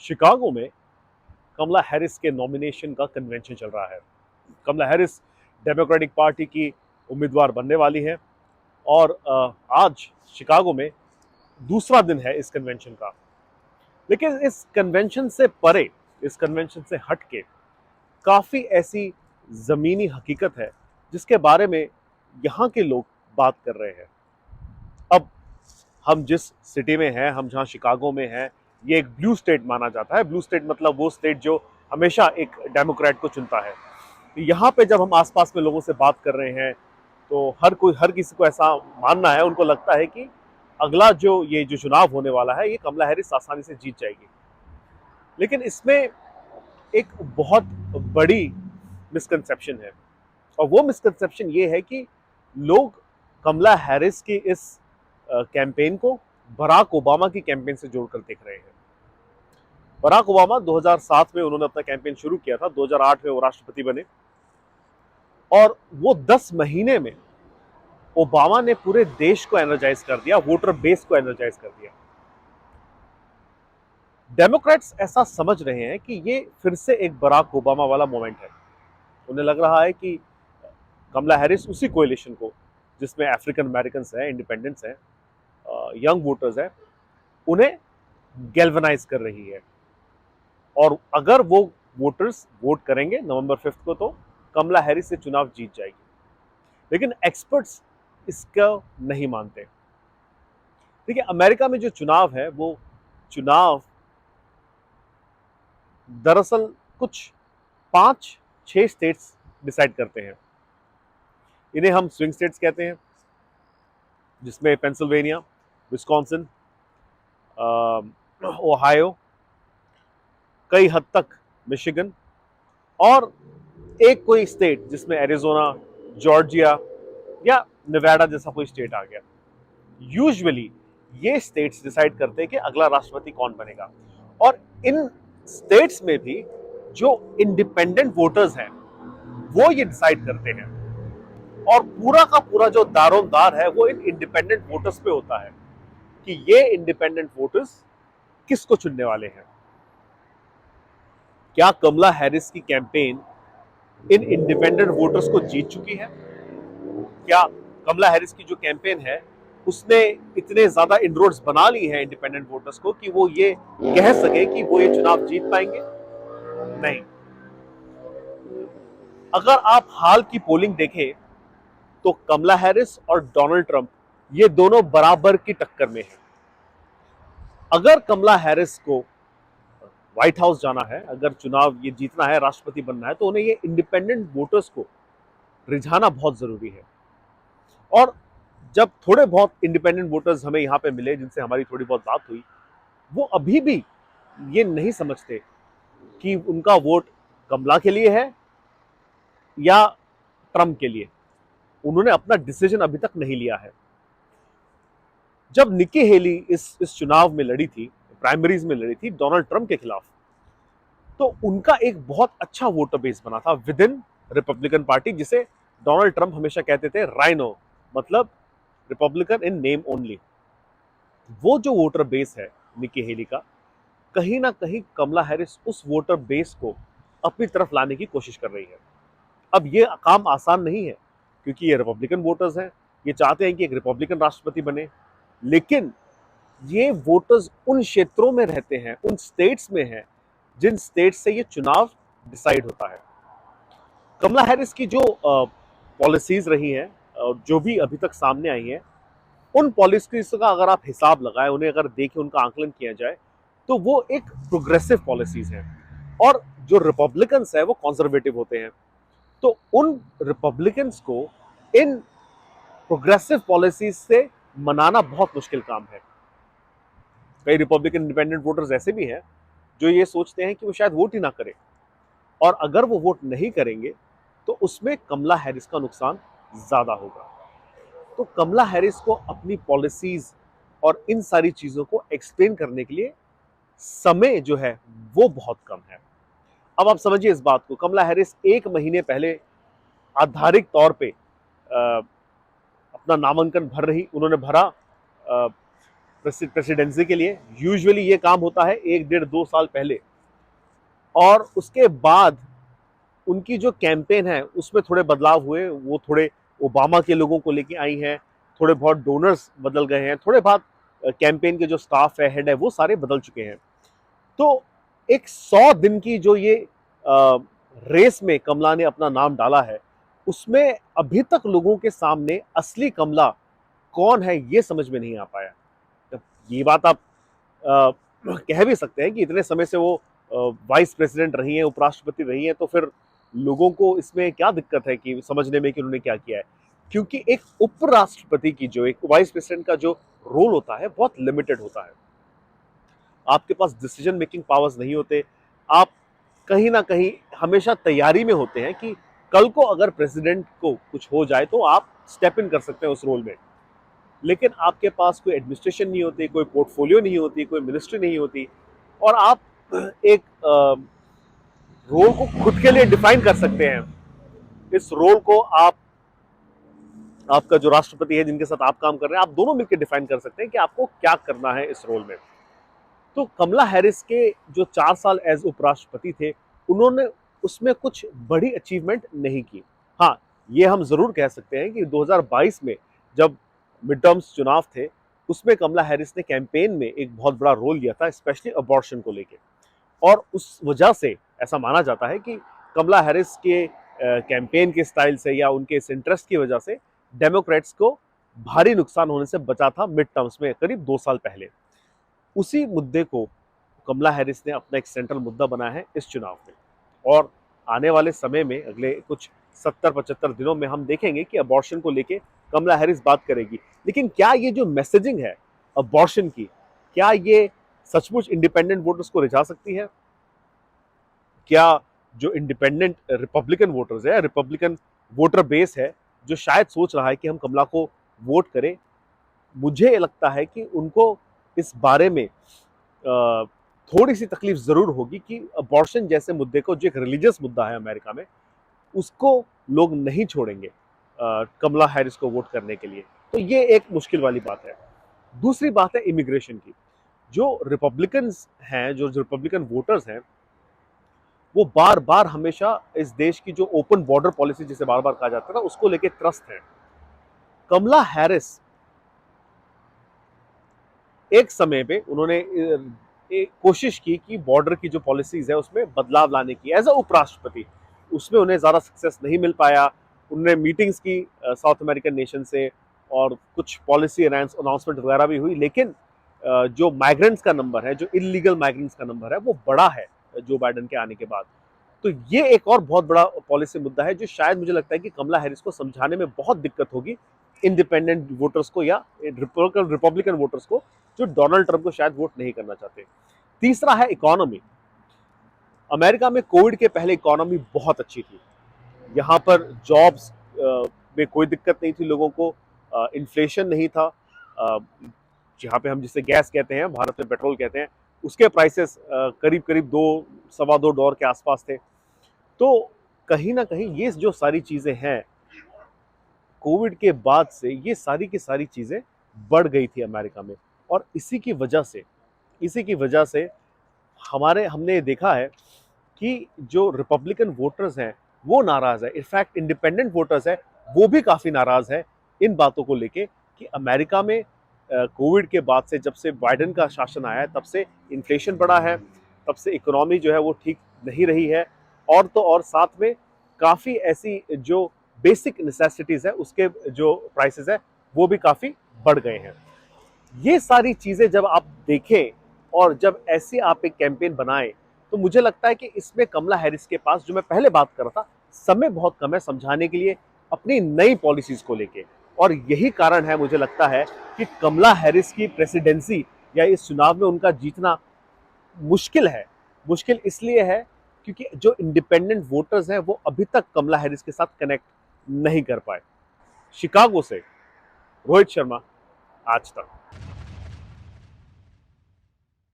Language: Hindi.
शिकागो में कमला हैरिस के नॉमिनेशन का कन्वेंशन चल रहा है। कमला हैरिस डेमोक्रेटिक पार्टी की उम्मीदवार बनने वाली है और आज शिकागो में दूसरा दिन है इस कन्वेंशन का। लेकिन इस कन्वेंशन से परे, इस कन्वेंशन से हट के काफ़ी ऐसी ज़मीनी हकीकत है जिसके बारे में यहाँ के लोग बात कर रहे हैं। अब हम जिस सिटी में हैं, हम जहाँ शिकागो में हैं, ये एक ब्लू स्टेट माना जाता है। ब्लू स्टेट मतलब वो स्टेट जो हमेशा एक डेमोक्रेट को चुनता है। तो यहाँ पे जब हम आसपास में लोगों से बात कर रहे हैं तो हर किसी को ऐसा मानना है, उनको लगता है कि अगला जो चुनाव होने वाला है ये कमला हैरिस आसानी से जीत जाएगी। लेकिन इसमें एक बहुत बड़ी मिसकंसेप्शन है और वो मिसकंसेप्शन ये है कि लोग कमला हैरिस की इस कैंपेन को बराक ओबामा की कैंपेन से जोड़कर देख रहे हैं। बराक ओबामा 2007 में उन्होंने अपना कैंपेन शुरू किया था, 2008 में वो राष्ट्रपति बने और वो 10 महीने में ओबामा ने पूरे देश को एनर्जाइज कर दिया, वोटर बेस को एनर्जाइज कर दिया। डेमोक्रेट्स ऐसा समझ रहे हैं कि ये फिर से एक बराक ओबामा वाला मोमेंट है। उन्हें लग रहा है कि कमला हैरिस उसी कोएलिशन को, जिसमें अफ्रीकन अमेरिकन हैं, इंडिपेंडेंट्स हैं, यंग वोटर्स हैं, उन्हें गैल्वनाइज कर रही है। और अगर वो वोटर्स वोट करेंगे नवंबर 5 को तो कमला हैरिस से चुनाव जीत जाएगी। लेकिन एक्सपर्ट्स इसका नहीं मानते। देखिए, अमेरिका में जो चुनाव है वो चुनाव दरअसल कुछ 5-6 स्टेट्स डिसाइड करते हैं। इन्हें हम स्विंग स्टेट्स कहते हैं, जिसमें पेंसिल्वेनिया, विस्कॉन्सिन, ओहायो, कई हद तक मिशिगन और एक कोई स्टेट जिसमें एरिजोना, जॉर्जिया या नेवाडा जैसा कोई स्टेट आ गया। यूजुअली ये स्टेट्स डिसाइड करते हैं कि अगला राष्ट्रपति कौन बनेगा। और इन स्टेट्स में भी जो इंडिपेंडेंट वोटर्स हैं वो ये डिसाइड करते हैं और पूरा का पूरा जो दारोमदार है वो इन इंडिपेंडेंट वोटर्स पे होता है कि ये इंडिपेंडेंट वोटर्स किसको चुनने वाले हैं। क्या कमला हैरिस की कैंपेन इन इंडिपेंडेंट वोटर्स को जीत चुकी है? क्या कमला हैरिस की जो कैंपेन है उसने इतने ज्यादा इनरोड्स बना ली है इंडिपेंडेंट वोटर्स को कि वो ये कह सके कि वो ये चुनाव जीत पाएंगे? नहीं। अगर आप हाल की पोलिंग देखें तो कमला हैरिस और डोनाल्ड ट्रंप ये दोनों बराबर की टक्कर में हैं। अगर कमला हैरिस को व्हाइट हाउस जाना है, अगर चुनाव ये जीतना है, राष्ट्रपति बनना है, तो उन्हें ये इंडिपेंडेंट वोटर्स को रिझाना बहुत जरूरी है। और जब थोड़े बहुत इंडिपेंडेंट वोटर्स हमें यहाँ पे मिले, जिनसे हमारी थोड़ी बहुत बात हुई, वो अभी भी ये नहीं समझते कि उनका वोट कमला के लिए है या ट्रंप के लिए। उन्होंने अपना डिसीजन अभी तक नहीं लिया है। जब निकी हेली इस चुनाव में लड़ी थी, प्राइमरीज में लड़ी थी डोनाल्ड ट्रंप के खिलाफ, तो उनका एक बहुत अच्छा वोटर बेस बना था विद इन रिपब्लिकन पार्टी, जिसे डोनाल्ड ट्रंप हमेशा कहते थे राइनो, मतलब रिपब्लिकन इन नेम ओनली। वो जो वोटर बेस है निकी हेली का, कहीं ना कहीं कमला हैरिस उस वोटर बेस को अपनी तरफ लाने की कोशिश कर रही है। अब ये काम आसान नहीं है क्योंकि ये रिपब्लिकन वोटर्स हैं, ये चाहते हैं कि एक रिपब्लिकन राष्ट्रपति बने, लेकिन ये वोटर्स उन क्षेत्रों में रहते हैं, उन स्टेट्स में हैं जिन स्टेट्स से ये चुनाव डिसाइड होता है। कमला हैरिस की जो पॉलिसीज रही हैं, जो भी अभी तक सामने आई हैं, उन पॉलिसीज का अगर आप हिसाब लगाएं, उन्हें अगर देखें, उनका आकलन किया जाए, तो वो एक प्रोग्रेसिव पॉलिसीज हैं और जो रिपब्लिकन्स है वो कंजर्वेटिव होते हैं। तो उन रिपब्लिकन्स को इन प्रोग्रेसिव पॉलिसीज से मनाना बहुत मुश्किल काम है। कई रिपब्लिकन इंडिपेंडेंट वोटर्स ऐसे भी हैं जो ये सोचते हैं कि वो शायद वोट ही ना करें, और अगर वो वोट नहीं करेंगे तो उसमें कमला हैरिस का नुकसान ज्यादा होगा। तो कमला हैरिस को अपनी पॉलिसीज और इन सारी चीजों को एक्सप्लेन करने के लिए समय जो है वो बहुत कम है। अब आप समझिए इस बात को, कमला हैरिस 1 महीने पहले आधारिक तौर पे अपना नामांकन भर रही, उन्होंने भरा प्रेसिडेंसी के लिए। यूजुअली ये काम होता है 1 डेढ़ 2 साल पहले, और उसके बाद उनकी जो कैंपेन है उसमें थोड़े बदलाव हुए। वो थोड़े ओबामा के लोगों को लेके आई हैं, थोड़े बहुत डोनर्स बदल गए हैं, थोड़े बहुत कैंपेन के जो स्टाफ है, हेड है, वो सारे बदल चुके हैं। तो एक 100 दिन की जो ये रेस में कमला ने अपना नाम डाला है, उसमें अभी तक लोगों के सामने असली कमला कौन है ये समझ में नहीं आ पाया। अब ये बात आप कह भी सकते हैं कि इतने समय से वो वाइस प्रेसिडेंट रही हैं, उपराष्ट्रपति रही हैं, तो फिर लोगों को इसमें क्या दिक्कत है कि समझने में कि उन्होंने क्या किया है। क्योंकि एक उपराष्ट्रपति की जो, एक वाइस प्रेसिडेंट का जो रोल होता है बहुत लिमिटेड होता है। आपके पास डिसीजन मेकिंग पावर्स नहीं होते। आप कहीं ना कहीं हमेशा तैयारी में होते हैं कि कल को अगर प्रेसिडेंट को कुछ हो जाए तो आप स्टेप इन कर सकते हैं उस रोल में। लेकिन आपके पास कोई एडमिनिस्ट्रेशन नहीं होती, कोई पोर्टफोलियो नहीं होती, कोई मिनिस्ट्री नहीं होती, और आप एक रोल को खुद के लिए डिफाइन कर सकते हैं। इस रोल को आप, आपका जो राष्ट्रपति है जिनके साथ आप काम कर रहे हैं, आप दोनों मिलकर डिफाइन कर सकते हैं कि आपको क्या करना है इस रोल में। तो कमला हैरिस के जो 4 साल एज उपराष्ट्रपति थे, उन्होंने उसमें कुछ बड़ी अचीवमेंट नहीं की। हाँ, ये हम जरूर कह सकते हैं कि 2022 में जब मिड टर्म्स चुनाव थे, उसमें कमला हैरिस ने कैंपेन में एक बहुत बड़ा रोल लिया था, स्पेशली अबॉर्शन को लेके। और उस वजह से ऐसा माना जाता है कि कमला हैरिस के कैंपेन के स्टाइल से या उनके इस इंटरेस्ट की वजह से डेमोक्रेट्स को भारी नुकसान होने से बचा था मिड टर्म्स में करीब 2 साल पहले। उसी मुद्दे को कमला हैरिस ने अपना एक सेंट्रल मुद्दा बनाया है इस चुनाव में। और आने वाले समय में, अगले कुछ 70-75 दिनों में, हम देखेंगे कि अबॉर्शन को लेके कमला हैरिस बात करेगी। लेकिन क्या ये जो मैसेजिंग है अबॉर्शन की, क्या ये सचमुच इंडिपेंडेंट वोटर्स को रिझा सकती है? क्या जो इंडिपेंडेंट रिपब्लिकन वोटर्स है, रिपब्लिकन वोटर बेस है, जो शायद सोच रहा है कि हम कमला को वोट करें, मुझे लगता है कि उनको इस बारे में थोड़ी सी तकलीफ जरूर होगी कि अबॉर्शन जैसे मुद्दे को, जो एक रिलीजियस मुद्दा है अमेरिका में, उसको लोग नहीं छोड़ेंगे कमला हैरिस को वोट करने के लिए। तो ये एक मुश्किल वाली बात है। दूसरी बात है इमिग्रेशन की। जो रिपब्लिकन्स हैं, जो रिपब्लिकन वोटर्स हैं, वो बार बार हमेशा इस देश की जो ओपन बॉर्डर पॉलिसी जिसे बार बार कहा जाता है ना, उसको लेके त्रस्त है। कमला हैरिस एक समय पे उन्होंने एक कोशिश की कि बॉर्डर की जो पॉलिसीज है उसमें बदलाव लाने की, एज अ उपराष्ट्रपति। उसमें उन्हें ज़्यादा सक्सेस नहीं मिल पाया। उन्होंने मीटिंग्स की साउथ अमेरिकन नेशन से, और कुछ पॉलिसी अनाउंसमेंट वगैरह भी हुई, लेकिन जो माइग्रेंट्स का नंबर है, जो इलीगल माइग्रेंट्स का नंबर है, वो बड़ा है जो बाइडन के आने के बाद। तो ये एक और बहुत बड़ा पॉलिसी मुद्दा है जो शायद मुझे लगता है कि कमला हैरिस को समझाने में बहुत दिक्कत होगी इंडिपेंडेंट वोटर्स को या रिपब्लिकन वोटर्स को, जो डोनाल्ड ट्रंप को शायद वोट नहीं करना चाहते। तीसरा है इकोनॉमी। अमेरिका में कोविड के पहले इकोनॉमी बहुत अच्छी थी। यहाँ पर जॉब्स में कोई दिक्कत नहीं थी लोगों को, इन्फ्लेशन नहीं था। जहाँ पे हम जिसे गैस कहते हैं, भारत में पेट्रोल कहते हैं, उसके प्राइसेस करीब करीब $2-2.25 के आसपास थे। तो कहीं ना कहीं ये जो सारी चीज़ें हैं, कोविड के बाद से ये सारी की सारी चीज़ें बढ़ गई थी अमेरिका में। और इसी की वजह से हमने देखा है कि जो रिपब्लिकन वोटर्स हैं वो नाराज़ है। इनफैक्ट इंडिपेंडेंट वोटर्स है वो भी काफ़ी नाराज़ है इन बातों को लेके कि अमेरिका में कोविड के बाद से, जब से बाइडेन का शासन आया है, तब से इन्फ्लेशन बढ़ा है, तब से इकोनॉमी जो है वो ठीक नहीं रही है। और तो और साथ में काफ़ी ऐसी जो बेसिक नेसेसिटीज़ है उसके जो प्राइसेस है वो भी काफ़ी बढ़ गए हैं। ये सारी चीज़ें जब आप देखें और जब ऐसी आप एक कैंपेन बनाएं, तो मुझे लगता है कि इसमें कमला हैरिस के पास, जो मैं पहले बात कर रहा था, समय बहुत कम है समझाने के लिए अपनी नई पॉलिसीज को लेके। और यही कारण है, मुझे लगता है, कि कमला हैरिस की प्रेसिडेंसी या इस चुनाव में उनका जीतना मुश्किल है। मुश्किल इसलिए है क्योंकि जो इंडिपेंडेंट वोटर्स हैं वो अभी तक कमला हैरिस के साथ कनेक्ट नहीं कर पाए। शिकागो से रोहित शर्मा, आज तक।